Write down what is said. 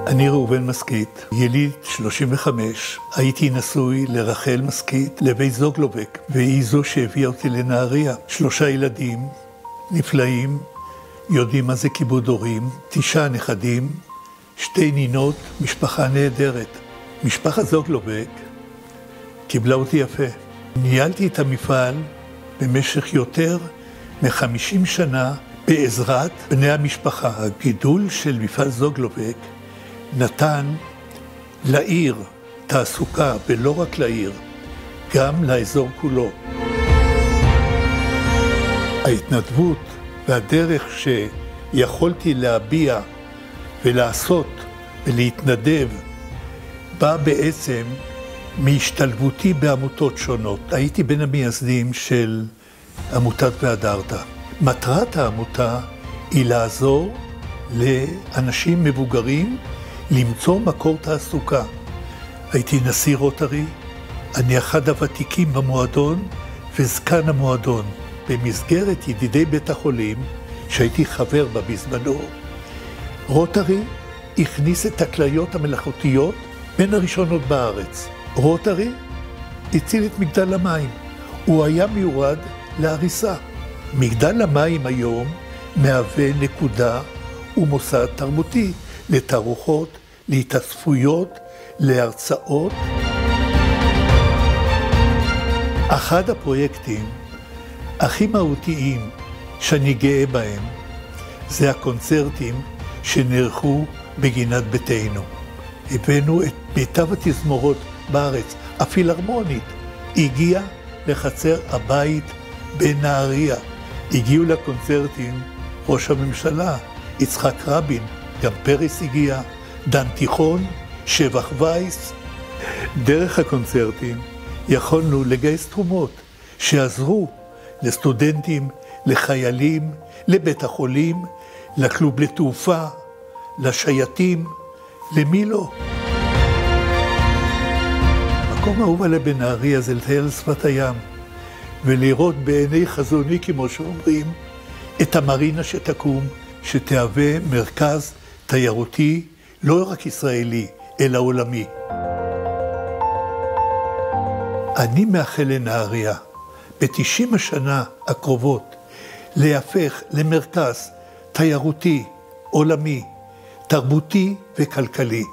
אני ראובן מסכית, יליד 35, הייתי נשוי לרחל מסכית לבית זוגלובק, והיא זו שהביאה אותי לנהריה. 3 ילדים נפלאים, יודעים מה זה כיבוד הורים, 9 נכדים, 2 נינות, משפחה נהדרת. משפחת זוגלובק קיבלה אותי יפה. ניהלתי את המפעל במשך יותר מ-50 שנה בעזרת בני המשפחה. הגידול של מפעל זוגלובק נתן לעיר תעסוקה, ולא רק לעיר, גם לאזור כולו. ההתנדבות והדרך שיכולתי להביע ולעשות ולהתנדב בא בעצם מהשתלבותי בעמותות שונות. הייתי בין המייסדים של עמותת והדרתה. מטרת העמותה היא לעזור לאנשים מבוגרים למצוא מקור תעסוקה. הייתי נשיא רוטרי, אני אחד הוותיקים במועדון וזקן המועדון. במסגרת ידידי בית החולים, שהייתי חבר בה בזמנו, רוטרי הכניס את הכליות המלאכותיות בין הראשונות בארץ. רוטרי הציל את מגדל המים, הוא היה מיועד להריסה. מגדל המים היום מהווה נקודה ומוסד תרבותי לתערוכות, להתאספויות, להרצאות. אחד הפרויקטים הכי מהותיים שאני גאה בהם זה הקונצרטים שנערכו בגינת ביתנו. הבאנו את מיטב התזמורות בארץ. הפילהרמונית הגיעה לחצר הבית בנהריה. הגיעו לקונצרטים ראש הממשלה, יצחק רבין, גם פרס הגיע, דן תיכון, שבח וייס. דרך הקונצרטים יכולנו לגייס תרומות שעזרו לסטודנטים, לחיילים, לבית החולים, לקלוב לתעופה, לשייטים, למי לא. המקום האהוב עליי בנהריה זה לטייל על שפת הים, ולראות בעיני חזוני, כמו שאומרים, את המרינה שתקום, שתהווה מרכז תיירותי, לא רק ישראלי, אלא עולמי. אני מאחל לנהריה, ב-90 השנה הקרובות, להפך למרכז תיירותי, עולמי, תרבותי וכלכלי.